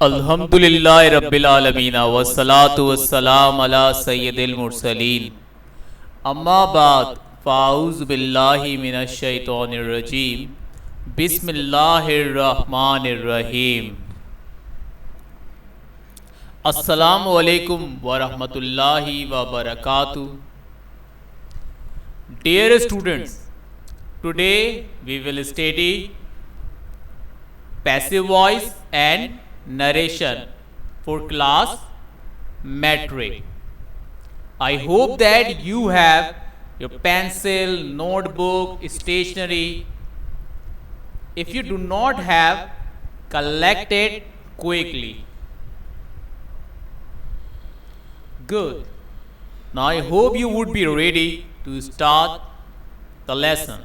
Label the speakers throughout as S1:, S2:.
S1: अल्हम्दुलिल्लाहि रब्बिल आलमीन वस्सलातु वस्सलाम अला सय्यदिल मुरसलीन अम्मा बाद फ़ाऊज़ु बिल्लाहि मिनश शैतानिर रजीम बिस्मिल्लाहिर रहमानिर रहीम। अस्सलामु अलैकुम व रहमतुल्लाहि व बरकातुहू। Dear students, today we will study passive voice and narration for class metric. I hope that you have your pencil, notebook, stationery. If you do not have, collect it quickly. Good. Now I hope you would be ready to start the lesson.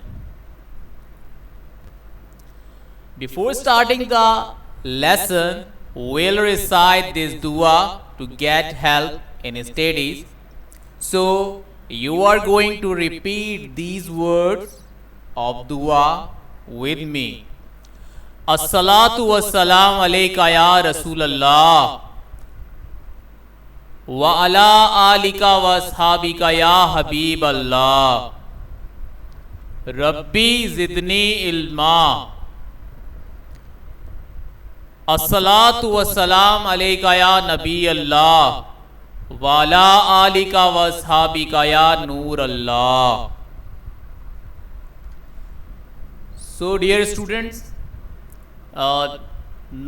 S1: Before starting the lesson, we'll recite this dua to get help in studies. So, you are going to repeat these words of dua with me. As-salatu was-salam alayka ya Rasulallah wa ala alika wa ashabika ya Habiballah. Rabbi zidni ilma. अस्सलातु वस्सलाम अलैका या नबी अल्लाह वाला आलिका वस्हाबिका या नूर अल्लाह। So dear students,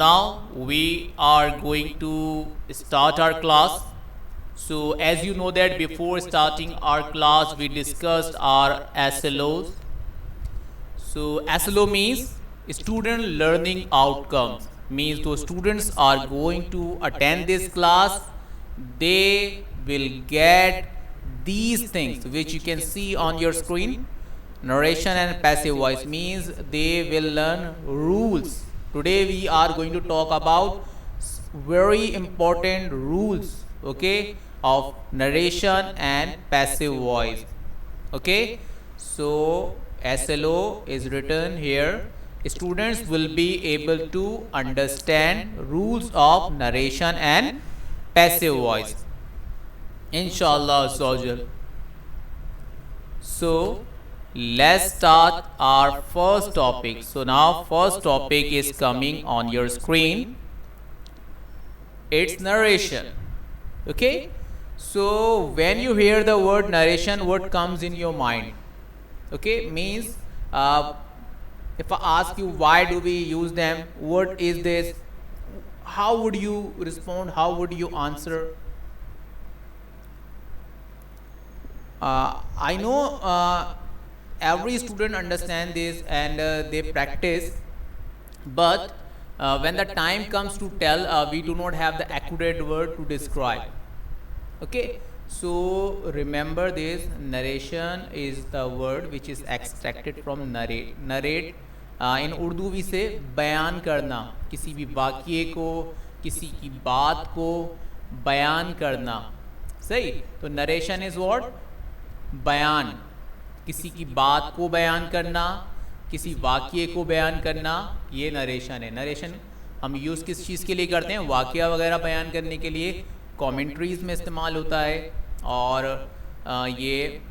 S1: now we are going to start our class. So as you know that before starting our class we discussed our SLOs. So SLO means student learning outcomes. Means those students are going to attend this class, they will get these things which you can see on your screen. Narration and passive voice means they will learn rules. Today we are going to talk about very important rules, okay, of narration and passive voice. Okay, so SLO is written here. Students will be able to understand rules of narration and passive voice, inshallah Azawajal. So let's start our first topic. So now first topic is coming on your screen. It's narration. Okay, so when you hear the word narration, what comes in your mind? Okay, means if I ask you why do we use them, what is this, how would you respond, how would you answer? I know every student understand this and they practice, but when the time comes to tell, we do not have the accurate word to describe. Okay, so remember this, narration is the word which is extracted from narrate. Narrate इन उर्दू भी से बयान करना, किसी भी वाक्य को, किसी की बात को बयान करना, सही। तो नरेशन इज़ व्हाट, बयान, किसी की बात को बयान करना, किसी वाक्य को बयान करना, ये नरेशन है। नरेशन हम यूज़ किस चीज़ के लिए करते हैं? वाक्य वगैरह बयान करने के लिए, कमेंट्रीज़ में इस्तेमाल होता है। और ये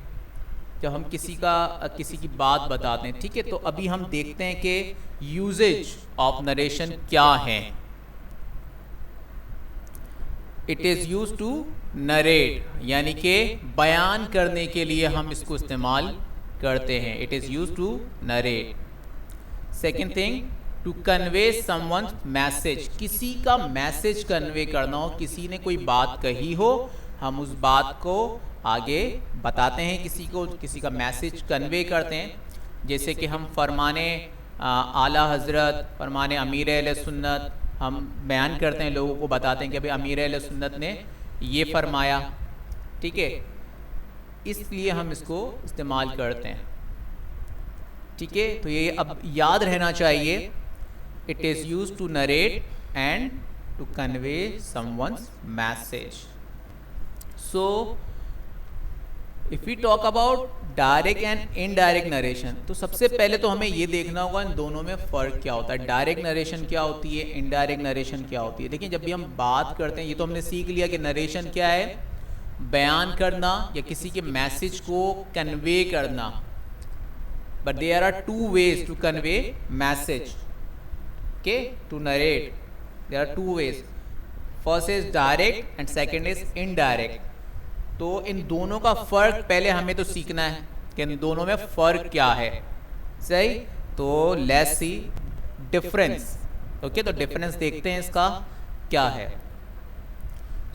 S1: जब हम किसी की बात बताते हैं, ठीक है। तो अभी हम देखते हैं कि यूजेज ऑफ नरेशन क्या है। It is use to narrate, यानी कि बयान करने के लिए हम इसको इस्तेमाल करते हैं। It is use to narrate. Second thing, to convey someone's message, किसी का मैसेज कन्वे करना हो, किसी ने कोई बात कही हो, हम उस बात को आगे बताते हैं, किसी का मैसेज कन्वे करते हैं। जैसे कि हम फरमाने आला हज़रत, फरमाने अमीर अहले सुन्नत हम बयान करते हैं, लोगों को बताते हैं कि भाई अमीर अहले सुन्नत ने ये फरमाया, ठीक है। इसलिए हम इसको इस्तेमाल करते हैं, ठीक है। तो ये अब याद रहना चाहिए, it is use to narrate and to convey someone's message. So if we talk about direct and indirect narration, तो सबसे पहले तो हमें ये देखना होगा इन दोनों में फ़र्क क्या होता है, डायरेक्ट नरेशन क्या होती है, इनडायरेक्ट नरेशन क्या होती है। देखिए, जब भी हम बात करते हैं, ये तो हमने सीख लिया कि नरेशन क्या है, बयान करना या किसी के मैसेज को कन्वे करना। But there are two ways to convey message, okay, to narrate. There are two ways, first is direct and second is indirect. तो इन दोनों का फ़र्क पहले हमें तो सीखना है कि इन दोनों में फ़र्क क्या है। सही, तो लेट्स सी डिफरेंस। ओके, तो डिफरेंस देखते हैं इसका क्या है।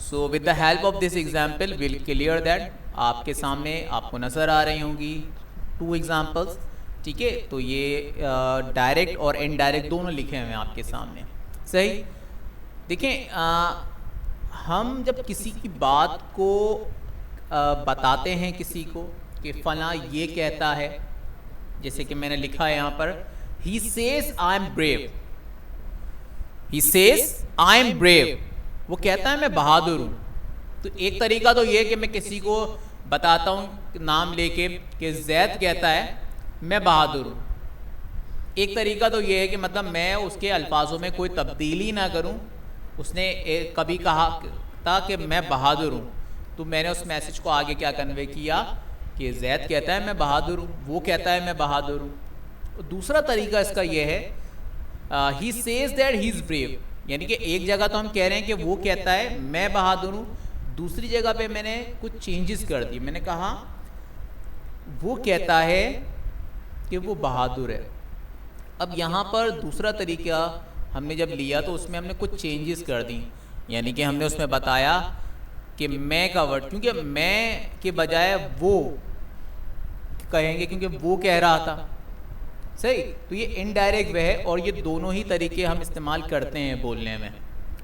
S1: So with the help of this example will clear that. आपके सामने आपको नज़र आ रही होंगी 2 एग्जाम्पल्स, ठीक है। तो ये डायरेक्ट और इनडायरेक्ट दोनों लिखे हुए हैं आपके सामने। सही, देखें, हम जब किसी की बात को बताते हैं किसी को कि फला ये कहता है, जैसे कि मैंने लिखा है यहाँ पर, he says I am brave, he says I am brave, वो कहता है मैं बहादुर हूँ। तो एक तरीका तो ये है कि मैं किसी को बताता हूँ नाम लेके कि जैद कहता है मैं बहादुर हूँ। एक तरीका तो ये है कि मतलब मैं उसके अल्फाजों में कोई तब्दीली ना करूँ। उसने कभी कहा था कि मैं बहादुर हूँ, तो मैंने उस मैसेज को आगे क्या कन्वे किया कि जैद कहता है मैं बहादुर हूँ, वो कहता है मैं बहादुर हूँ। दूसरा तरीका इसका ये है, he says that he is brave, यानी कि एक जगह तो हम कह रहे हैं कि वो कहता है मैं बहादुर हूँ, दूसरी जगह पे मैंने कुछ चेंजेस कर दिए। मैंने कहा वो कहता है कि वो बहादुर है। अब यहाँ पर दूसरा तरीका हमने जब लिया तो उसमें हमने कुछ चेंजेस कर दी, यानी कि हमने उसमें बताया कि मैं का वर्ड, क्योंकि मैं के बजाय वो कहेंगे क्योंकि वो कह रहा था। सही, तो ये इनडायरेक्ट वे है और ये दोनों ही तरीके हम इस्तेमाल करते हैं बोलने में,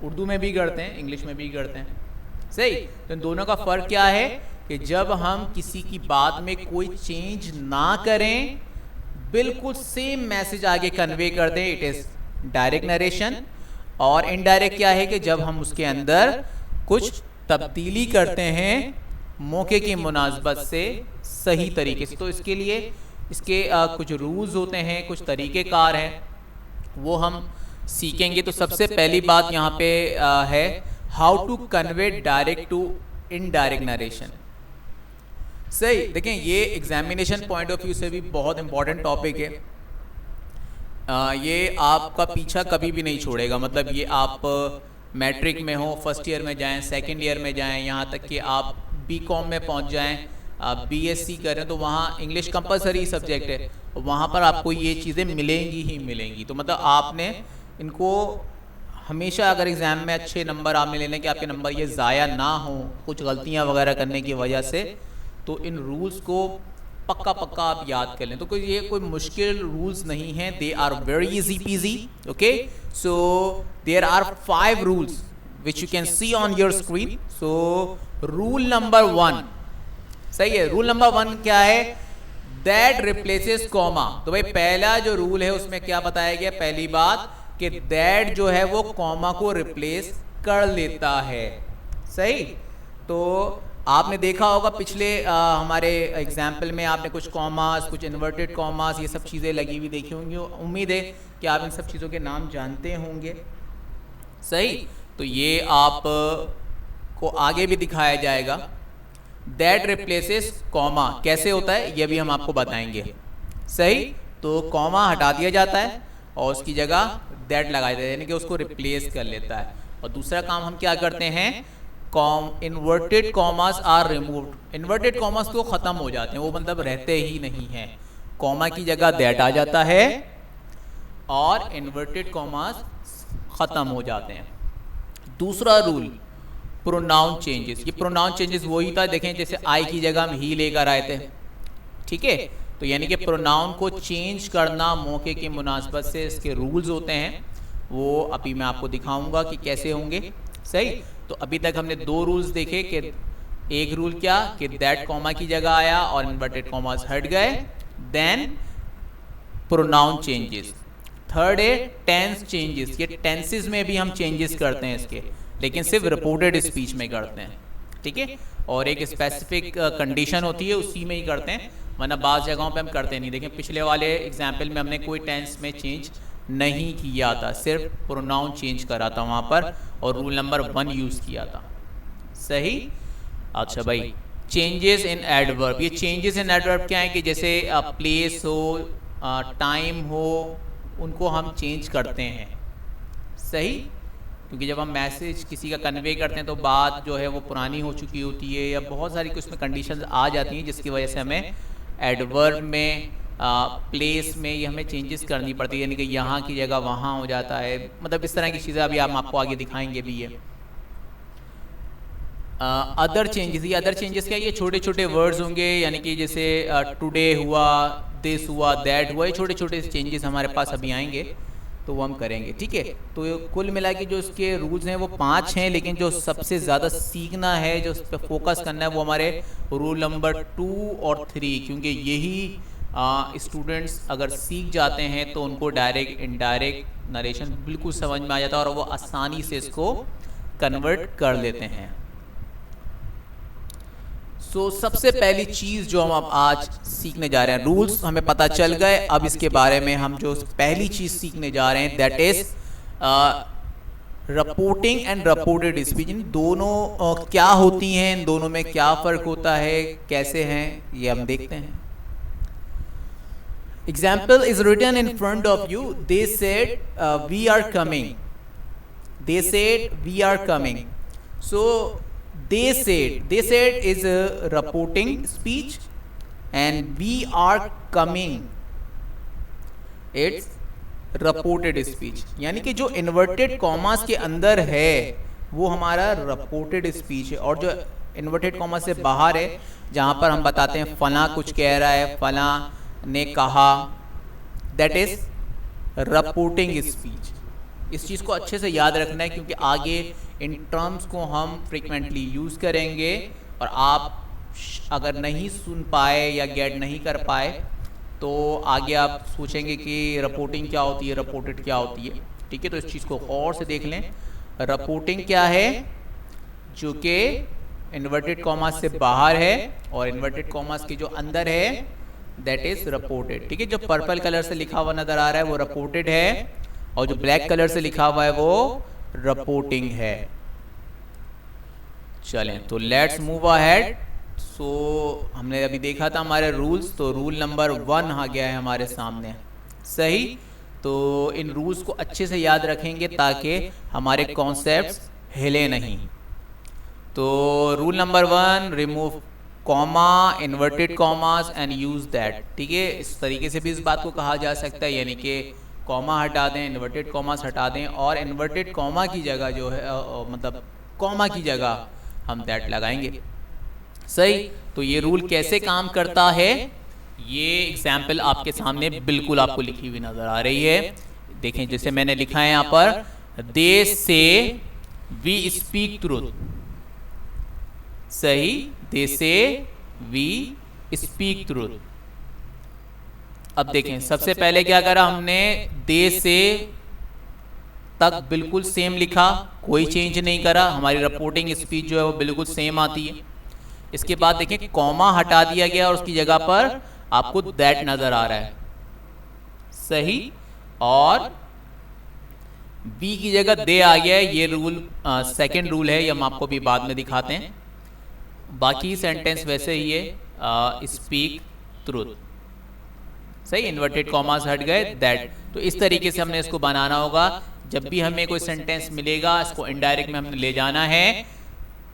S1: उर्दू में भी करते हैं, इंग्लिश में भी करते हैं। सही, तो इन दोनों का फ़र्क क्या है कि जब हम किसी की बात में कोई चेंज ना करें, बिल्कुल सेम मैसेज आगे कन्वे कर दें, इट इज़ डायरेक्ट नरेशन। और इनडायरेक्ट क्या है कि जब हम उसके अंदर कुछ तब्दीली करते हैं मौके की मुनासबत से सही तरीके से। तो इसके लिए इसके कुछ रूल्स होते हैं, कुछ तरीक़ेकार हैं, वो हम सीखेंगे। तो सबसे पहली बात यहाँ पे है how to convey direct to indirect narration. सही, देखें, ये एग्जामिनेशन पॉइंट ऑफ व्यू से भी बहुत इंपॉर्टेंट टॉपिक है। ये आपका पीछा कभी भी नहीं छोड़ेगा। मतलब ये आप मैट्रिक में हो, फर्स्ट ईयर में जाएं, सेकंड ईयर में जाएं, यहाँ तक कि आप बीकॉम में पहुँच जाएं, आप बीएससी करें, तो वहाँ इंग्लिश कंपलसरी सब्जेक्ट है, वहाँ पर आपको ये चीज़ें मिलेंगी ही मिलेंगी। तो मतलब आपने इनको हमेशा, अगर एग्ज़ाम में अच्छे नंबर आपने लेने कि आपके नंबर ये ज़ाया ना हो कुछ गलतियाँ वगैरह करने की वजह से, तो इन रूल्स को पक्का पक्का आप याद कर लें। तो ये कोई मुश्किल रूल्स नहीं हैं, दे आर वेरी इजी पीजी। Okay, so there are 5 rules which you can see on your screen. So rule number 1, सही है, रूल नंबर 1 क्या है, दैट रिप्लेसेस कॉमा। तो भाई पहला जो रूल है उसमें क्या बताया गया, पहली बात कि दैट जो है वो कॉमा को रिप्लेस कर लेता है। सही, तो आपने देखा होगा पिछले हमारे एग्जाम्पल में आपने कुछ कॉमास, कुछ इन्वर्टेड कॉमास, ये सब चीज़ें लगी हुई देखी होंगी। उम्मीद है कि आप इन सब चीज़ों के नाम जानते होंगे। सही, तो ये आप को आगे भी दिखाया जाएगा। दैट रिप्लेसेस कॉमा कैसे होता है ये भी हम आपको बताएंगे। सही, तो कॉमा हटा दिया जाता है और उसकी जगह दैट लगाया जाता है, यानी कि उसको रिप्लेस कर लेता है। और दूसरा काम हम क्या करते हैं, inverted commas are removed. Inverted commas तो ख़त्म हो जाते हैं, वो मतलब रहते ही नहीं हैं, कॉमा की जगह दैट आ जाता है और इन्वर्टेड कॉमास ख़त्म हो जाते हैं। दूसरा रूल, प्रोनाउन चेंजेस। ये प्रोनाउन चेंजेस वही था, देखें जैसे आई की जगह हम ही लेकर आए थे, ठीक है। तो यानी कि प्रोनाउन को चेंज करना मौके की मुनासबत से इसके रूल्स होते हैं, वो अभी मैं आपको दिखाऊंगा कि कैसे होंगे। सही, तो अभी तक हमने 2 रूल्स देखे कि एक रूल क्या कि दैट कॉमा की जगह आया और इन्वर्टेड कॉमास हट गए, देन प्रोनाउन चेंजेस। थर्ड है टेंस चेंजेस। ये टेंसेस में भी हम चेंजेस करते हैं इसके, लेकिन सिर्फ रिपोर्टेड स्पीच में करते हैं, ठीक है। और एक स्पेसिफिक कंडीशन होती है, उसी में ही करते हैं, वरना बाज़ जगहों पे हम करते नहीं। देखें पिछले वाले एग्जाम्पल में हमने कोई टेंस में चेंज नहीं किया था, सिर्फ प्रोनाउन चेंज करा था वहाँ पर और रूल नंबर 1 यूज़ किया था। सही। अच्छा भाई, चेंजेस इन एडवर्ब। ये चेंजेस इन एडवर्ब क्या है कि जैसे प्लेस हो, टाइम हो, उनको हम चेंज करते हैं। सही, क्योंकि जब हम मैसेज किसी का कन्वे करते हैं तो बात जो है वो पुरानी हो चुकी होती है या बहुत सारी कुछ में कंडीशंस आ जाती हैं, जिसकी वजह से हमें एडवर्ब में प्लेस में ये हमें चेंजेस करनी पड़ती है, यानी कि यहाँ की जगह वहाँ हो जाता है। मतलब इस तरह की चीज़ें अभी हम आपको आगे दिखाएंगे भी है। अदर चेंजेस, ये अदर चेंजेस क्या है? ये छोटे छोटे वर्ड्स होंगे, यानी कि जैसे टुडे हुआ, दिस हुआ, दैट हुआ, ये छोटे छोटे चेंजेस हमारे पास अभी आएंगे तो वो हम करेंगे। ठीक है, तो कुल मिला के जो इसके रूल्स हैं वो 5 हैं, लेकिन जो सबसे ज़्यादा सीखना है, जो उस पर फोकस करना है, वो हमारे रूल नंबर 2 और 3, क्योंकि यही स्टूडेंट्स अगर सीख जाते हैं तो उनको डायरेक्ट इनडायरेक्ट नरेशन बिल्कुल समझ में आ जाता है और वो आसानी से इसको कन्वर्ट कर लेते हैं। तो सबसे पहली चीज़ जो हम अब आज सीखने जा रहे हैं, रूल्स हमें पता चल गए, अब इसके बारे में हम जो पहली चीज़ सीखने जा रहे हैं that is reporting and reported speech. इन दोनों क्या होती हैं, इन दोनों में क्या फ़र्क होता है, कैसे हैं, ये हम देखते हैं। Example is written in front of you, they said we are coming, they said we are coming. So they said is a reporting speech and we are coming, it's reported speech। यानी कि जो inverted commas के अंदर है वो हमारा reported speech है, और जो इन्वर्टेड कॉमा से बाहर है, जहाँ पर हम बताते हैं फला कुछ कह रहा है, फला ने कहा, दैट इज रिपोर्टिंग स्पीच। इस चीज़ को अच्छे से याद रखना है, क्योंकि आगे इन टर्म्स को हम फ्रिक्वेंटली यूज़ करेंगे और आप अगर नहीं सुन पाए या गेट नहीं कर पाए तो आगे आप सोचेंगे कि रिपोर्टिंग क्या होती है, रिपोर्टेड क्या होती है। ठीक है, तो इस चीज़ को और से देख लें। रिपोर्टिंग क्या है? जो कि इन्वर्टेड कॉमास से बाहर है और इन्वर्टेड कॉमास के जो अंदर है दैट इज रिपोर्टेड। ठीक है, जो पर्पल कलर से लिखा हुआ नज़र आ रहा है वो रिपोर्टेड है, और जो ब्लैक कलर से लिखा हुआ है वो रिपोर्टिंग है। चलें तो लेट्स मूव अहेड। सो हमने अभी देखा था हमारे रूल्स, तो रूल नंबर 1 आ गया है हमारे सामने। सही, तो इन रूल्स को अच्छे से याद रखेंगे ताकि हमारे कॉन्सेप्ट्स हिले नहीं। तो rule number 1, remove comma, inverted commas and use that. ठीक है, इस तरीके से भी इस बात को कहा जा सकता है, यानी कि कॉमा हटा दें, इन्वर्टेड कॉमास हटा दें, और इन्वर्टेड कॉमा की जगह जो है मतलब कॉमा की जगह हम दैट लगाएंगे। सही, तो ये रूल कैसे काम करता है, ये एग्जाम्पल आपके सामने बिल्कुल आपको लिखी हुई नज़र आ रही है। देखें, जैसे मैंने लिखा है यहाँ पर, दे से वी स्पीक ट्रूथ। सही, दे से वी स्पीक ट्रूथ। अब देखें, सबसे पहले क्या करा हमने, दे से तक बिल्कुल सेम लिखा, कोई चेंज नहीं करा, हमारी रिपोर्टिंग स्पीच जो है वो बिल्कुल सेम आती है। इसके बाद देखें कॉमा हटा दिया गया और उसकी जगह पर आपको दैट नज़र आ रहा है। सही, और बी की जगह दे आ गया है। ये रूल सेकंड रूल है, ये हम आपको भी बाद में दिखाते हैं। बाकी सेंटेंस वैसे ही है, स्पीक ट्रूथ। सही, इन्वर्टेड कॉमास हट गए, दैट। तो इस तरीके से हमने इसको बनाना होगा। जब भी हमें कोई सेंटेंस मिलेगा, इसको इनडायरेक्ट में हमने ले जाना है।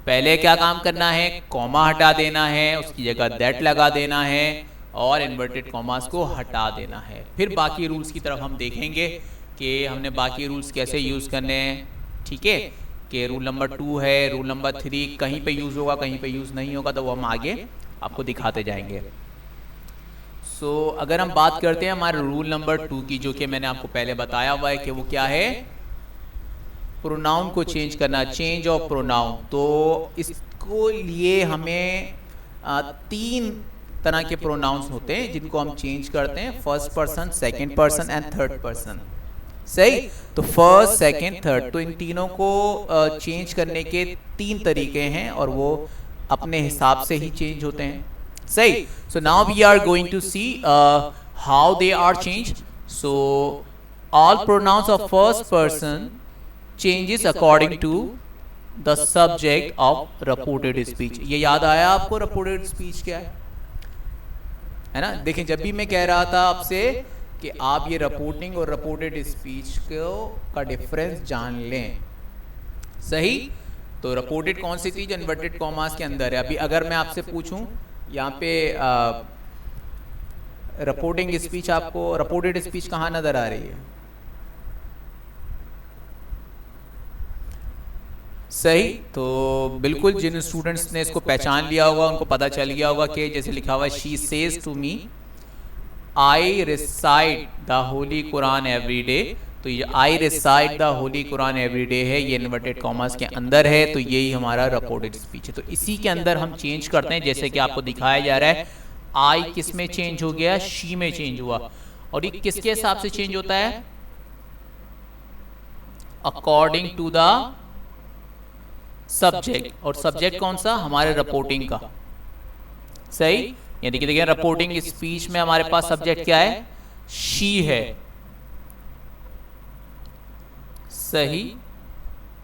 S1: पहले क्या काम करना है, कॉमा हटा देना है, उसकी जगह दैट लगा देना है और इन्वर्टेड कॉमास को हटा देना है। फिर बाकी रूल्स की तरफ हम देखेंगे कि हमने बाकी रूल्स कैसे यूज़ करने हैं। ठीक है, कि रूल नंबर 2 है, रूल नंबर 3 कहीं पे यूज़ होगा, कहीं पे यूज़ नहीं होगा, तो वो हम आगे आपको दिखाते जाएंगे। सो अगर हम बात करते हैं हमारे रूल नंबर 2 की, जो कि मैंने आपको पहले बताया हुआ है कि वो क्या है, प्रोनाउन को चेंज करना, चेंज ऑफ प्रोनाउन। तो इसको लिए हमें 3 तरह के प्रोनाउंस होते हैं जिनको हम चेंज करते हैं, first person, second person and third person. सही, तो फर्स्ट, सेकंड, थर्ड, तो इन तीनों को चेंज करने के 3 तरीके हैं और वो अपने हिसाब से ही चेंज होते हैं, सही। So now we are going to see how they are change. So all pronouns of first person changes according to the subject of reported speech. ये याद आया आपको रिपोर्टेड स्पीच क्या है ना? देखिए जब भी मैं कह रहा था आपसे कि आप ये रिपोर्टिंग और रिपोर्टेड स्पीच को का डिफरेंस जान लें, सही। तो रिपोर्टेड कौन सी चीज़ इन्वर्टेड कॉमास के अंदर है। अभी अगर मैं आपसे पूछूं यहाँ पे रिपोर्टिंग स्पीच, आपको रिपोर्टेड स्पीच कहाँ नज़र आ रही है? सही। तो बिल्कुल जिन स्टूडेंट्स ने इसको पहचान लिया होगा उनको पता चल गया होगा कि जैसे लिखा हुआ है she says to me I recite the holy Quran every day. तो ये I recite the holy Quran every day है, ये इन्वर्टेड कॉमास के अंदर है, तो यही हमारा रिपोर्टेड स्पीच है। तो इसी के अंदर हम चेंज करते हैं, जैसे कि आपको दिखाया जा रहा है आई किस में चेंज हो गया, शी में चेंज हुआ। और ये किसके हिसाब से चेंज होता है? According to the subject. और सब्जेक्ट कौन सा? हमारे रिपोर्टिंग का, सही। यानी कि देखिए रिपोर्टिंग स्पीच में हमारे पास सब्जेक्ट क्या है? शी है, सही।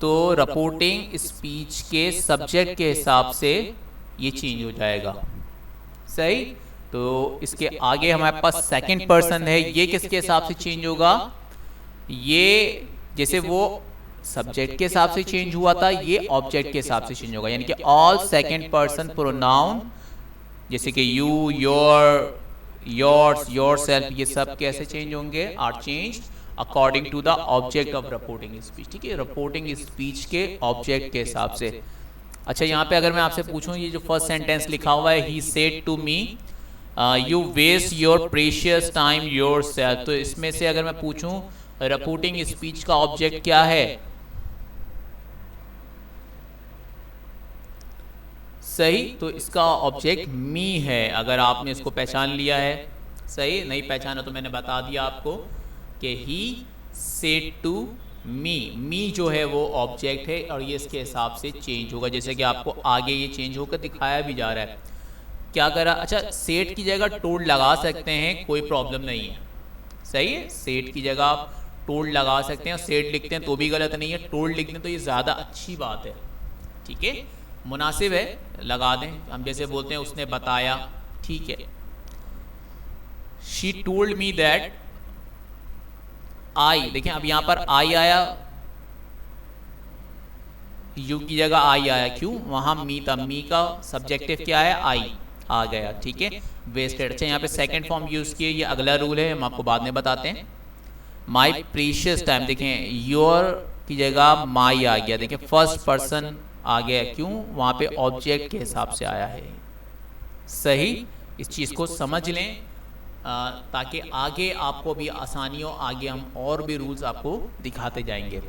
S1: तो रिपोर्टिंग स्पीच के सब्जेक्ट के हिसाब से ये चेंज हो जाएगा, सही। तो इसके आगे हमारे पास सेकंड पर्सन है, ये किसके हिसाब से चेंज होगा? ये जैसे वो सब्जेक्ट के हिसाब से चेंज हुआ था, ये ऑब्जेक्ट के हिसाब से चेंज होगा। यानी कि ऑल सेकंड पर्सन प्रोनाउन जैसे कि यू, योर, योर्स, योरसेल्फ, ये सब कैसे चेंज होंगे? Are change according to the object of reporting speech. ठीक है, रिपोर्टिंग स्पीच के ऑब्जेक्ट के हिसाब से। अच्छा, यहाँ पे अगर मैं आपसे पूछूं, ये जो फर्स्ट सेंटेंस लिखा हुआ है he said to me you waste your precious time yourself, तो इसमें से अगर मैं पूछूं रिपोर्टिंग स्पीच का ऑब्जेक्ट क्या है? सही। तो इसका ऑब्जेक्ट मी है, अगर आपने इसको पहचान लिया है, सही। नहीं पहचाना तो मैंने बता दिया आपको कि ही सेड टू मी, मी जो है वो ऑब्जेक्ट है और ये इसके हिसाब से चेंज होगा, जैसे कि आपको आगे ये चेंज होकर दिखाया भी जा रहा है। क्या करा? अच्छा, सेड की जगह टोल्ड लगा सकते हैं, कोई प्रॉब्लम नहीं है, सही है। सेड की जगह आप टोल्ड लगा सकते हैं, सेड लिखते हैं तो भी गलत नहीं है, टोल्ड लिखते हैं तो ये ज़्यादा अच्छी बात है, ठीक है, मुनासिब है, लगा दें। हम जैसे बोलते हैं उसने बताया, ठीक है। She told me that I, देखें अब यहाँ पर आई आया, यू की जगह आई आया, क्यों? वहाँ मी था, मी का सब्जेक्टिव क्या है? आई आ गया, ठीक है, वेस्टेड। अच्छा, यहाँ पे सेकंड फॉर्म यूज़ किए, ये अगला रूल है, हम आपको बाद में बताते हैं। माई प्रीशियस टाइम, देखें योर की जगह माई आ गया, देखें फर्स्ट पर्सन आ गया, क्यों? वहाँ पे ऑब्जेक्ट के हिसाब से आया है, सही। इस चीज़ को समझ लें ताकि आगे आपको भी आसानी हो, आगे हम और भी रूल्स आपको दिखाते जाएंगे।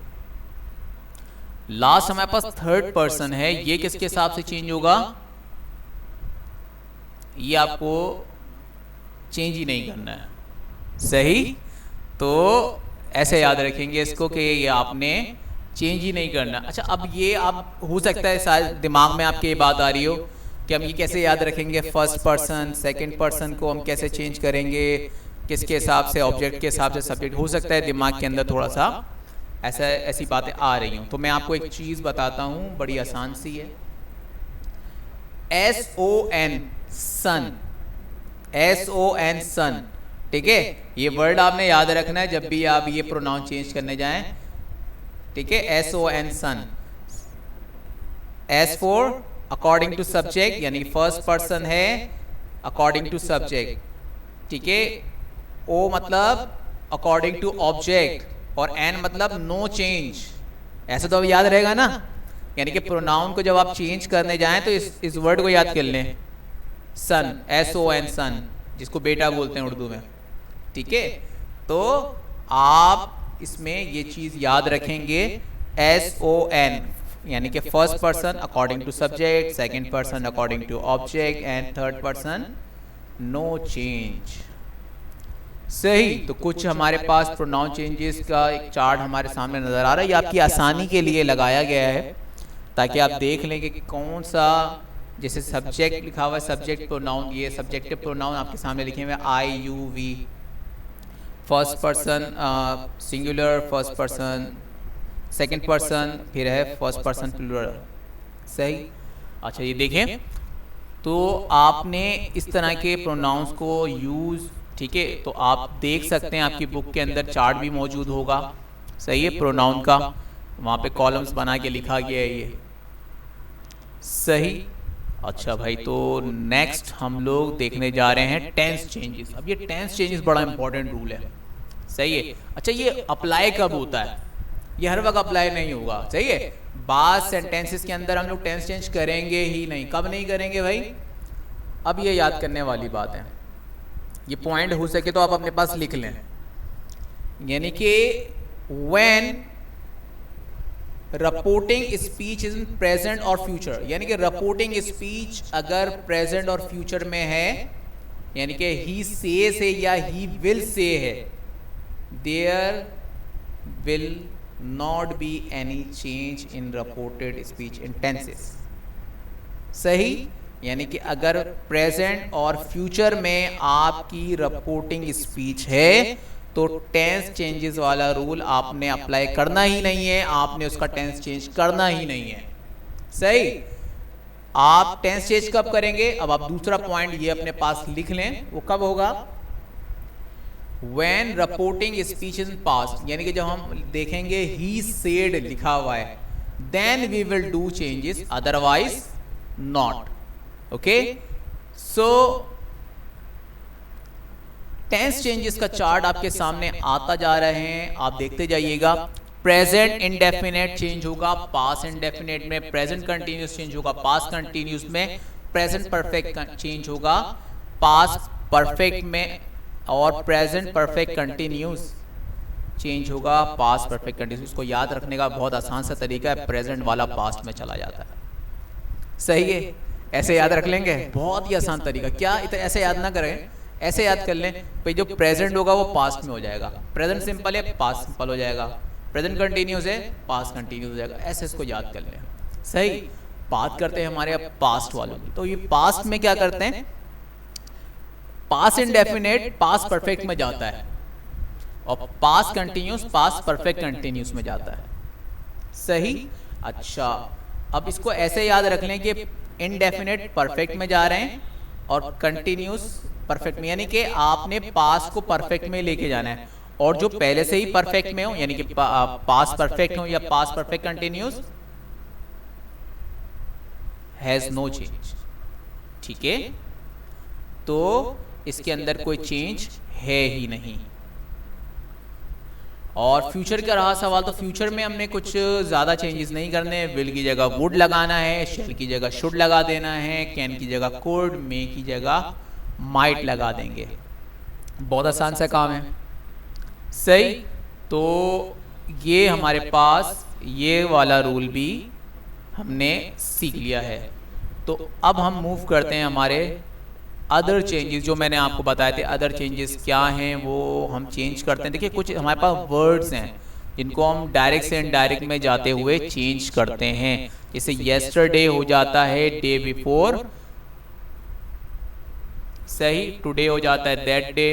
S1: लास्ट हमारे पास थर्ड पर्सन है, ये किसके हिसाब से चेंज होगा? ये आपको चेंज ही नहीं करना है, सही। तो ऐसे याद रखेंगे इसको कि ये आपने चेंज ही नहीं करना। अच्छा, अब ये आप हो सकता है शायद दिमाग में आपके ये बात आ रही हो कि हम ये कैसे याद रखेंगे, फर्स्ट पर्सन सेकंड पर्सन को हम कैसे चेंज करेंगे, किसके हिसाब से? ऑब्जेक्ट के हिसाब से सब्जेक्ट। हो सकता है दिमाग के अंदर थोड़ा सा ऐसी बातें आ रही हूँ, तो मैं आपको एक चीज़ बताता हूँ, बड़ी आसान सी है। SON सन, SON सन, ठीक है, ये वर्ड आपने याद रखना है जब भी आप ये प्रोनाउन चेंज करने जाएं, ठीक है। SON son, S for according to subject, यानी फर्स्ट पर्सन है अकॉर्डिंग टू सब्जेक्ट, ठीक है। O मतलब अकॉर्डिंग टू ऑब्जेक्ट और N मतलब नो चेंज, ऐसा तो अब याद रहेगा ना। यानी कि प्रोनाउन को जब आप चेंज करने जाएं तो इस वर्ड को याद कर लें, सन, SON सन, जिसको बेटा बोलते हैं उर्दू में, ठीक है। तो आप इसमें ये चीज़ याद रखेंगे, SON यानी कि first person according to subject, second person according to object and third person no change, सही। तो कुछ हमारे पास प्रोनाउन चेंजेस का एक चार्ट हमारे सामने नज़र आ रहा है, ये आपकी आसानी के लिए लगाया गया है ताकि आप देख लें कि कौन सा जैसे सब्जेक्ट लिखा हुआ है, सब्जेक्ट प्रोनाउन, ये सब्जेक्टिव प्रोनाउन आपके सामने लिखे हुए I you we, first person singular, first person second person, फिर है फर्स्ट पर्सन प्लूरल। सही। अच्छा ये देखें, तो आपने इस तरह के प्रोनाउंस को यूज़, ठीक है, तो आप देख सकते हैं आपकी बुक के अंदर चार्ट भी मौजूद होगा। सही है, प्रोनाउन का वहाँ पे कॉलम्स बना के लिखा गया है ये। सही। अच्छा भाई, तो नेक्स्ट हम लोग देखने जा रहे हैं टेंस चेंजेस। अब ये टेंस चेंजेस बड़ा इंपॉर्टेंट रूल है। सही है। अच्छा ये अप्लाई कब होता है? ये हर वक्त अप्लाई नहीं होगा। सही है, बाद सेंटेंसेस के अंदर हम लोग टेंस चेंज करेंगे ही नहीं। कब नहीं करेंगे भाई? अब ये याद करने वाली बात है, ये पॉइंट हो सके तो आप अपने पास लिख लें। यानी कि when reporting speech is in present और फ्यूचर, यानी कि रिपोर्टिंग स्पीच अगर प्रेजेंट और फ्यूचर में है, यानी कि ही सेज है या ही विल से है, there will not be any change in reported speech in tenses. सही। यानी कि अगर प्रेजेंट और फ्यूचर में आपकी रिपोर्टिंग स्पीच है तो टेंस चेंजेस वाला रूल आपने अप्लाई करना ही नहीं है, आपने उसका टेंस चेंज करना ही नहीं है। सही। आप टेंस चेंज कब करेंगे? अब आप दूसरा पॉइंट ये अपने पास लिख लें, वो कब होगा? When reporting speech in past, यानी कि जब हम देखेंगे he said लिखा हुआ है, then we will do changes, otherwise not. Okay, so tense changes का चार्ट आपके सामने आता जा रहे हैं, आप देखते जाइएगा। प्रेजेंट इंडेफिनेट चेंज होगा पास्ट इंडेफिनेट में, प्रेजेंट कंटिन्यूस चेंज होगा पास्ट कंटिन्यूस में, प्रेजेंट परफेक्ट चेंज होगा पास्ट परफेक्ट में, और प्रेजेंट परफेक्ट कंटिन्यूस चेंज होगा पास्ट परफेक्ट कंटिन्यूस। इसको याद रखने का बहुत आसान सा तरीका है, प्रेजेंट वाला पास्ट में चला जाता है। सही है, ऐसे याद रख लेंगे, बहुत ही आसान तरीका। क्या इतना ऐसे याद ना करें, ऐसे याद कर लें भाई, जो प्रेजेंट होगा वो पास्ट में हो जाएगा, प्रेजेंट सिंपल है पास्ट सिंपल हो जाएगा, प्रेजेंट कंटिन्यूस है पास्ट कंटिन्यूस हो जाएगा, ऐसे इसको याद कर लें। सही। बात करते हैं हमारे अब पास्ट वालों की, तो ये पास्ट में क्या करते हैं? पास्ट इंडेफिनेट पास्ट परफेक्ट में जाता है और past continuous past perfect continuous में जाता है। सही। अच्छा, अब इसको ऐसे याद रख लें कि इनडेफिनेट परफेक्ट में जा रहे हैं और कंटिन्यूस परफेक्ट में, यानी कि आपने पास्ट को परफेक्ट में लेके जाना है, और जो पहले से ही परफेक्ट में हो, यानी कि पास्ट परफेक्ट हो या past perfect continuous, has no change. ठीक है, तो इसके अंदर कोई चेंज है ही नहीं। और फ्यूचर का रहा सवाल, तो फ्यूचर में हमने कुछ ज़्यादा चेंजेस नहीं करने, विल की जगह वुड लगाना है, शेल की जगह शुड लगा देना है, कैन की जगह कुड, मे की जगह माइट लगा देंगे। बहुत आसान सा काम है। सही। तो ये हमारे पास ये वाला रूल भी हमने सीख लिया है। तो अब हम मूव करते हैं हमारे अदर चेंजेस, जो मैंने आपको बताए थे। अदर चेंजेस क्या हैं वो हम चेंज करते हैं। देखिए, कुछ हमारे पास वर्ड्स हैं जिनको हम डायरेक्ट से इनडायरेक्ट में जाते हुए चेंज करते हैं। जैसे येस्टरडे हो जाता है डे बिफोर। सही। टुडे हो जाता है that day,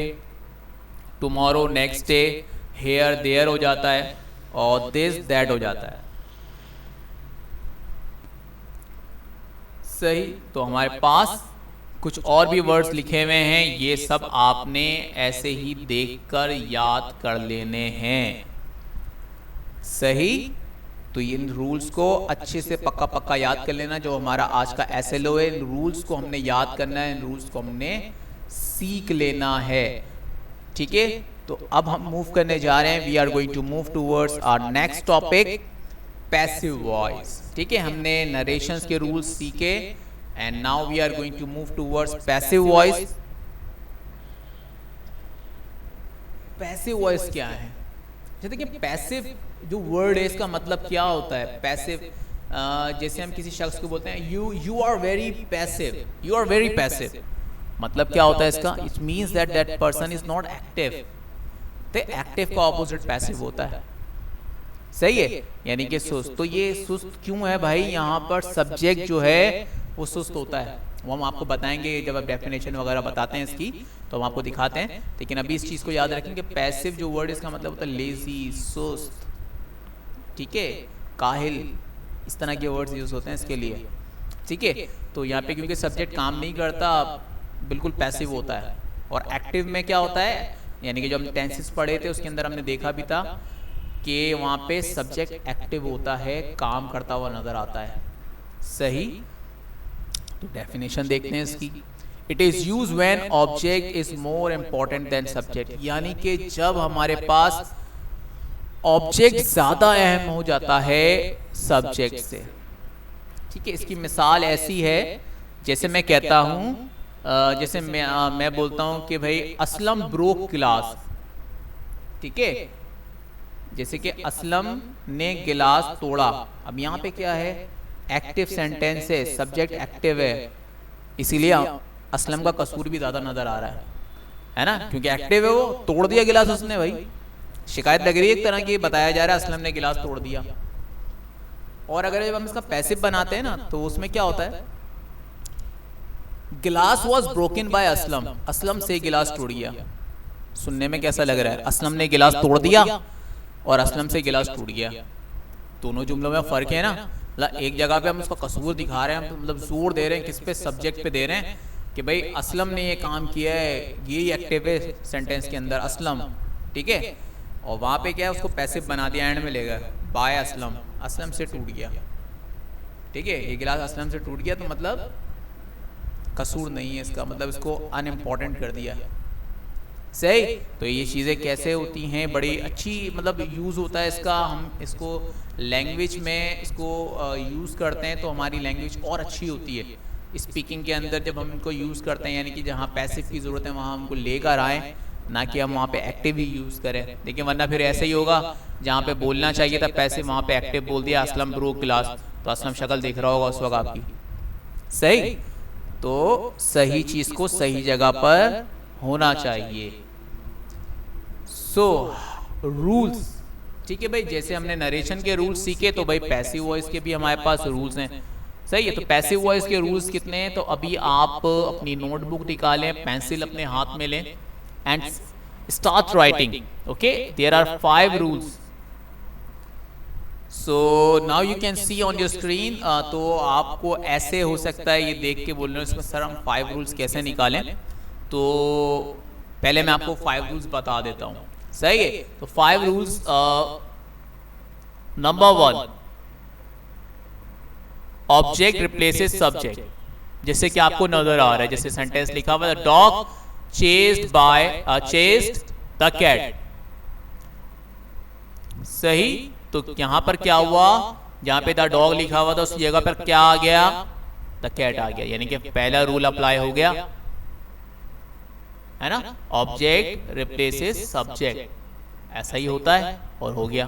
S1: tomorrow next day, here there हो जाता है, और दिस दैट हो जाता है। सही। तो हमारे पास कुछ और भी वर्ड्स लिखे हुए हैं, ये सब आपने ऐसे ही देखकर याद कर लेने हैं। सही। तो इन रूल्स को अच्छे से पक्का पक्का याद कर लेना। जो हमारा आज का SLO है, इन रूल्स को हमने याद करना है, इन रूल्स को हमने सीख लेना है। ठीक है, तो अब हम मूव करने जा रहे हैं। We are going to move towards our next topic, passive voice. ठीक है, हमने नरेशंस के रूल्स सीखे, and now we are going to move towards passive voice. Passive voice क्या है? देखिए, पैसिव जो वर्ड है इसका मतलब क्या होता है? पैसिव, जैसे हम किसी शख्स को बोलते हैं you are very passive, you are very passive, मतलब क्या होता है इसका? It means that that person is not active. तो एक्टिव का ऑपोजिट पैसिव होता है। सही है, यानी कि सुस्त। तो ये सुस्त क्यों है भाई? यहाँ पर सब्जेक्ट जो है वो सुस्त होता है। वो हम आपको बताएंगे जब आप डेफिनेशन वगैरह बताते हैं इसकी, तो हम आपको दिखाते हैं। लेकिन अभी इस चीज़ को याद रखें कि पैसिव जो वर्ड इसका मतलब होता है लेजी, सुस्त, ठीक है, काहिल, इस तरह के वर्ड्स यूज़ होते हैं इसके लिए, ठीक है। तो यहाँ पे क्योंकि सब्जेक्ट काम नहीं करता, बिल्कुल पैसिव होता है। और एक्टिव में क्या होता है, यानी कि जो हमने टेंसेस पढ़े थे उसके अंदर हमने देखा भी था कि वहाँ पे सब्जेक्ट एक्टिव होता है, काम करता हुआ नजर आता है। सही, तो डेफिनेशन देखते हैं इसकी। It is use when object is more important then subject, यानी कि जब हमारे पास ऑब्जेक्ट ज्यादा अहम हो जाता है सब्जेक्ट से, ठीक है। इसकी मिसाल ऐसी है, जैसे मैं कहता हूं, जैसे मैं बोलता हूं कि भाई असलम ब्रोक गिलास, ठीक है। जैसे कि असलम ने गिलास तोड़ा। अब यहाँ पे क्या है, एक्टिव सेंटेंस है, सब्जेक्ट एक्टिव है, इसीलिए असलम का कसूर भी ज्यादा नजर आ रहा है ना, क्योंकि एक्टिव है, वो तोड़ दिया गिलास उसने, भाई शिकायत लग रही है एक तरह की, बताया जा रहा है असलम ने गिलास तोड़ दिया। और अगर जब हम इसका पैसिव बनाते हैं ना, तो उसमें क्या होता है, गिलास was broken by Aslam, Aslam से गिलास टूट गया। सुनने में कैसा लग रहा है, असलम ने गिलास तोड़ दिया और असलम से गिलास टूट गया। दोनों जुमलों में फर्क है ना। मतलब एक जगह पे हम उसका कसूर दिखा रहे हैं, मतलब जोर दे रहे हैं किस पे, सब्जेक्ट पे दे रहे हैं कि भाई असलम ने ये काम किया है, यही एक्टिव है सेंटेंस के अंदर असलम, ठीक है। और वहाँ पे क्या है, उसको पैसिव बना दिया, एंड में लेगा बाय असलम, असलम से टूट गया, ठीक है। ये गिलास असलम से टूट गया, तो मतलब कसूर नहीं है इसका, मतलब इसको अनइम्पॉर्टेंट कर दिया। सही, तो ये चीज़ें कैसे होती हैं, बड़ी अच्छी मतलब यूज़ होता है इसका। हम इसको लैंग्वेज में इसको यूज़ करते हैं तो हमारी लैंग्वेज और अच्छी होती है। स्पीकिंग के अंदर जब हम इनको यूज़ करते हैं, यानी कि जहाँ पैसिव की ज़रूरत है वहाँ हमको लेकर आएँ, ना कि हम वहाँ पे एक्टिव ही यूज़ करें। लेकिन वरना फिर ऐसे ही होगा, जहाँ पे बोलना चाहिए था पैसिव, वहाँ पे एक्टिव बोल दिया, असलम ब्रोक गिलास, तो असलम शक्ल देख रहा होगा उस वक्त आपकी। सही, तो सही चीज़ को सही जगह पर होना चाहिए। सो रूल्स, ठीक है भाई, जैसे हमने नरेशन के रूल्स सीखे, तो भाई पैसिव वॉइस के भी हमारे पास रूल्स हैं। सही है, तो पैसिव वॉइस के रूल्स कितने हैं, तो अभी आप अपनी नोटबुक निकालें, पेंसिल अपने हाथ में लें and start writing. Okay, there are 5 rules. So now you can see on your screen. तो आपको ऐसे हो सकता है ये देख के बोल रहे हो इसमें सर हम 5 रूल्स कैसे निकालें, तो पहले मैं आपको 5 रूल्स बता देता हूँ। सही है, तो 5 rules. Number 1, object replaces subject. जैसे कि आपको नजर आ रहा है, जैसे सेंटेंस लिखा हुआ है, डॉग चेस्ड द कैट। सही, तो यहां पर क्या हुआ, जहां पे द डॉग लिखा हुआ था उस जगह पर क्या आ गया, द कैट आ गया, यानी कि पहला रूल अप्लाई हो गया, है ना। ऑब्जेक्ट रिप्लेसेस सब्जेक्ट, ऐसा ही होता है और हो गया,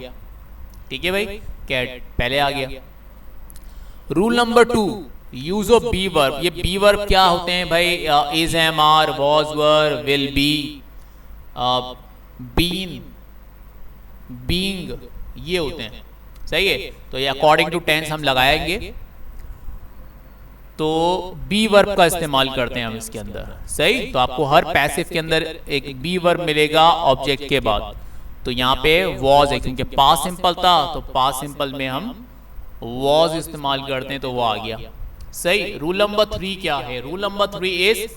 S1: ठीक है भाई, कैट पहले आ गया। Rule number 2, use of be verb. ये बी वर्ब क्या होते हैं भाई, is, am, are, was, were, will be, been, being, ये होते हैं। सही है, तो ये अकॉर्डिंग टू टेंस हम लगाएंगे, तो बी वर्ब का इस्तेमाल करते हैं हम इसके अंदर। सही, तो आपको हर पैसिव के अंदर एक बी वर्ब मिलेगा ऑब्जेक्ट के बाद। तो यहाँ पे वॉज है, क्योंकि पास्ट सिंपल था, तो पास्ट सिंपल में हम वॉज इस्तेमाल करते हैं, तो वो आ गया। सही, रूल नंबर 3 क्या है, rule number 3 is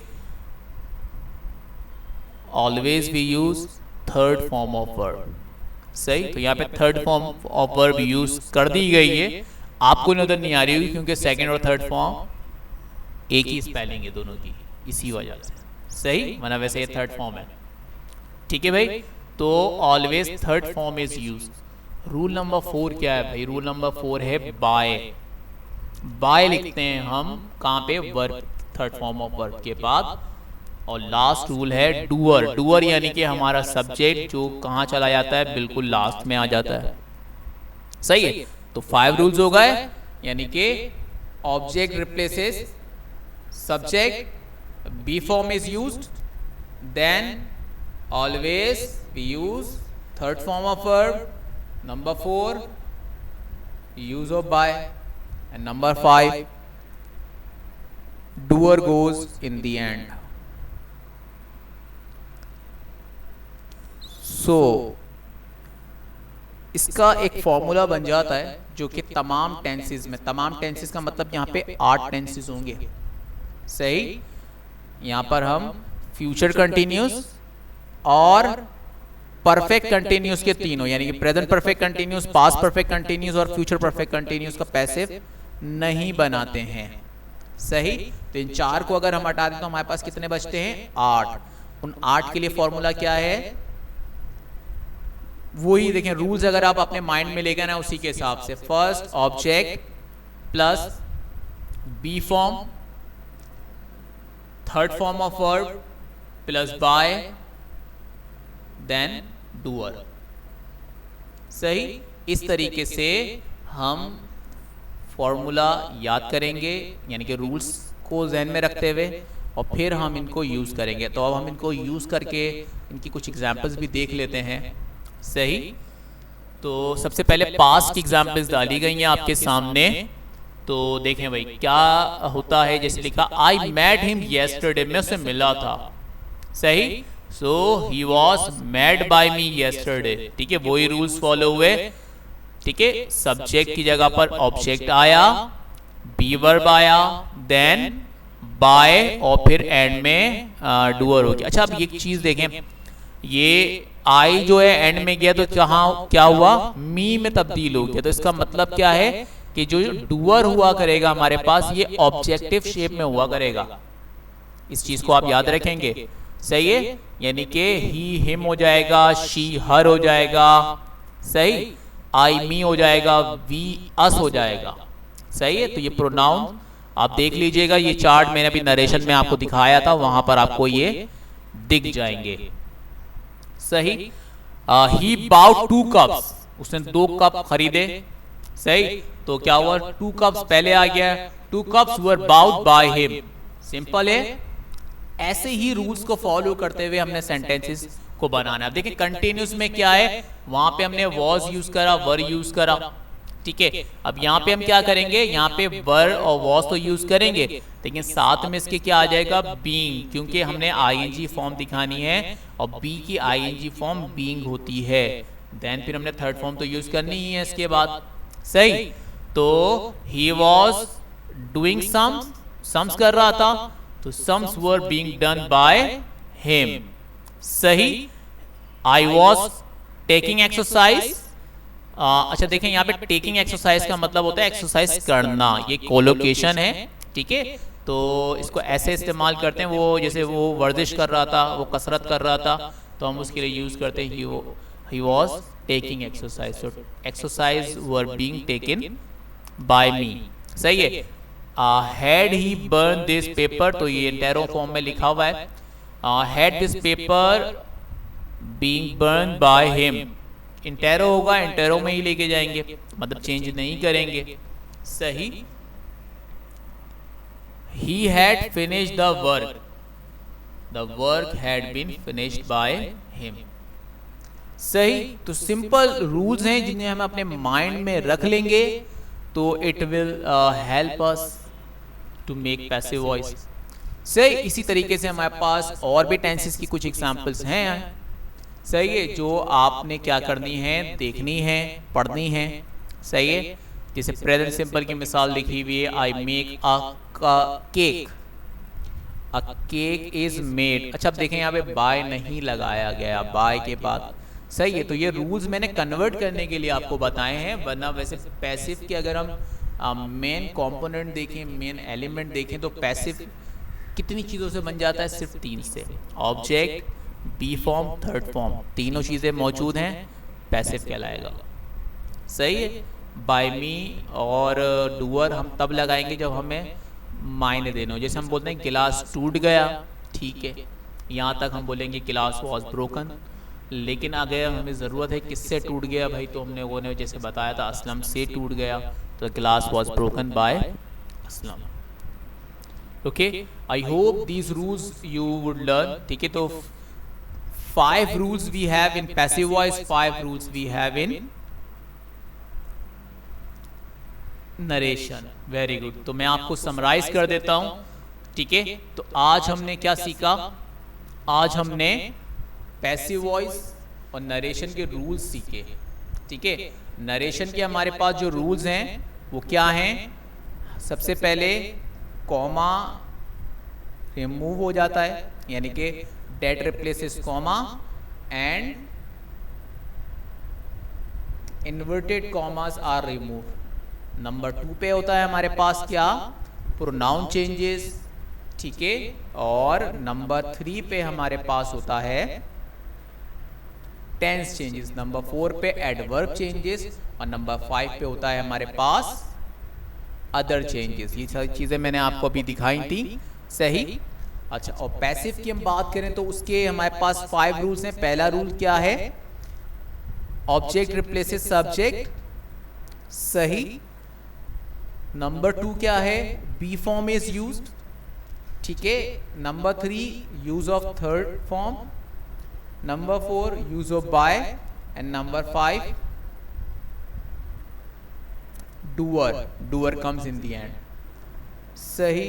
S1: always we use third form of verb. सही, तो यहाँ पे third form of verb use कर दी गई है, आपको नजर नहीं आ रही होगी क्योंकि सेकंड और थर्ड फॉर्म एक ही स्पेलिंग है दोनों की, इसी वजह से। सही, वरना वैसे ये थर्ड फॉर्म है, ठीक है भाई। तो always third form is use. Rule number 4 क्या है भाई, रूल नंबर 4 है बाय। बाय लिखते हैं हम कहाँ पे, verb, third form of verb के बाद। और लास्ट रूल है डूअर। डूअर यानी कि हमारा सब्जेक्ट जो कहाँ चला जाता है, बिल्कुल लास्ट में आ जाता है। सही है, तो 5 रूल्स हो गए, यानी कि object replaces subject, be form is used, then always we use third form of verb, number 4 use of by, and number 5 doer goes in the end. So इसका एक फॉर्मूला बन जाता है जो कि तमाम टेंसेस में, तमाम टेंसेस का मतलब यहाँ पे 8 टेंसेस होंगे, सही। यहाँ पर हम फ्यूचर कंटिन्यूस और परफेक्ट कंटिन्यूस के तीनों, यानी कि present perfect continuous, past perfect continuous और फ्यूचर परफेक्ट कंटिन्यूस का पैसिव नहीं बनाते हैं, सही। तो इन 4 को अगर हम हटा दें तो हमारे पास कितने बचते हैं? 8। उन 8 के लिए फॉर्मूला क्या है? वही देखें, रूल्स अगर आप अपने माइंड में लेकर ना उसी के हिसाब से, first object plus be form, third form of verb plus by, then doer, सही। इस तरीके से हम फॉर्मूला याद करेंगे, यानी कि रूल्स को ज़हन में रखते हुए, और फिर हम इनको यूज़ करेंगे। तो अब हम इनको यूज़ करके इनकी कुछ एग्जांपल्स भी देख लेते हैं, सही। तो सबसे पहले पास्ट की एग्जांपल्स डाली गई हैं आपके सामने, तो देखें भाई क्या होता है। जैसे लिखा आई मेट हिम येस्टरडे, मैं उससे मिला था, सही। So he was made by me yesterday, ठीक है, वही रूल्स फॉलो हुए, ठीक है। सब्जेक्ट की जगह पर ऑब्जेक्ट आया, बी वर्ब आया, देन बाय, और फिर एंड में डूअर हो गया। अच्छा अब एक चीज देखें, ये आई जो है एंड में गया तो कहाँ क्या हुआ? मी में तब्दील हो गया। तो इसका मतलब क्या है कि जो डूअर हुआ करेगा हमारे पास, ये ऑब्जेक्टिव शेप में हुआ करेगा। इस चीज को आप याद रखेंगे, सही है। यानी कि ही हिम हो जाएगा, शी हर हो जाएगा, सही, आई मी हो जाएगा, वी अस हो जाएगा, सही है। तो ये प्रोनाउन आप देख लीजिएगा, ये चार्ट मैंने अभी नरेशन में आपको दिखाया था, वहां पर आपको ये दिख जाएंगे, सही। ही बाउट 2 कप्स, उसने 2 कप खरीदे, सही। तो क्या हुआ? 2 कप्स पहले आ गया, 2 cups were bought by him, simple है। ऐसे ही रूल्स को फॉलो करते हुए हमने सेंटेंसेस को बनाना है। देखिए कंटिन्यूस में क्या है, वहां पे हमने वॉज यूज करा, वर यूज करा, ठीक है। अब यहाँ पे हम क्या करेंगे, यहाँ पे वर और वॉज तो यूज करेंगे, लेकिन साथ में इसके क्या आ जाएगा? बीइंग, क्योंकि हमने आईएनजी फॉर्म दिखानी है और बी की आईएनजी फॉर्म बीइंग होती है। देन फिर हमने थर्ड फॉर्म तो यूज करनी ही है इसके बाद, सही। तो ही वॉज डूइंग सम्स कर रहा था, तो sums were being done by him, सही। आई वॉज टेकिंग एक्सरसाइज, अच्छा देखें यहाँ पे टेकिंग एक्सरसाइज का मतलब होता है एक्सरसाइज करना, ये कोलोकेशन है, ठीक है। तो इसको ऐसे इस्तेमाल करते हैं, वो जैसे वो वर्जिश कर रहा था, वो कसरत कर रहा था, तो हम उसके लिए यूज करते हैं he was taking exercise, so exercise were being taken by me, सही है। Had he burn this paper, तो ये इंटेरो फॉर्म में लिखा हुआ है, had this paper being burn by him, intero होगा, इंटेरो में ही लेके जाएंगे, मतलब चेंज नहीं करेंगे, सही। He had finished the work had been finished by him, सही। तो सिंपल रूल्स हैं जिन्हें हम अपने माइंड में रख लेंगे, तो it will help us to make passive voice, सही। इसी तरीके से हमारे पास और भी टेंसेस की कुछ एग्जांपल्स हैं, सही है, जो आपने क्या करनी है, देखनी है, पढ़नी है, सही है। जैसे प्रेजेंट सिंपल की मिसाल लिखी हुई है, I make a cake is made. अच्छा अब देखें यहाँ पे बाय नहीं लगाया गया, बाय के बाद, सही है। तो ये रूल्स मैंने कन्वर्ट करने के लिए आपको बताए हैं, वरना वैसे पैसिव के अगर हम मेन कंपोनेंट देखें, मेन एलिमेंट देखें, तो पैसिव कितनी चीज़ों से बन जाता है? सिर्फ 3 से, object, be form, third form, तीनों चीज़ें मौजूद हैं, पैसिव कहलाएगा, सही है। बाय मी और डूअर हम तब लगाएंगे जब हमें मायने देने हो, जैसे हम बोलते हैं गिलास टूट गया, ठीक है, यहाँ तक हम बोलेंगे गिलास वॉज ब्रोकन। लेकिन अगर हमें ज़रूरत है किससे टूट गया भाई, तो हमने वो ने जैसे बताया था असलम से टूट गया, तो गिलास was broken by Aslam, okay. I hope these rules you would learn, ठीक है। तो 5 rules we have in passive voice, 5 rules we have in narration, very good। तो मैं आपको समराइज कर देता हूं ठीक है, तो आज हमने क्या सीखा? आज हमने पैसिव वॉइस और नरेशन के रूल्स सीखे। ठीक है, नरेशन के हमारे पास जो रूल्स हैं वो क्या हैं? सबसे पहले कॉमा रिमूव हो जाता है, यानी कि that replaces comma and inverted commas are remove. Number 2 पे होता है हमारे पास क्या? Pronoun changes. ठीक है, और नंबर 3 पे हमारे पास होता है टेंस चेंजेस। नंबर 4 पे एडवर्ब चेंजेस और नंबर 5 पे होता है हमारे पास अदर चेंजेस। ये सारी चीजें मैंने आपको अभी दिखाई थी, सही। अच्छा, और पैसिव की हम बात करें तो उसके हमारे पास 5 रूल्स हैं। पहला रूल क्या है? ऑब्जेक्ट रिप्लेसेस सब्जेक्ट, सही। नंबर 2 क्या है? Be form is used. ठीक है। Number 3 use of third form. Number 4 use of by and number 5 doer comes in the end, सही।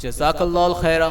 S1: जज़ाकल्लाह खैरा।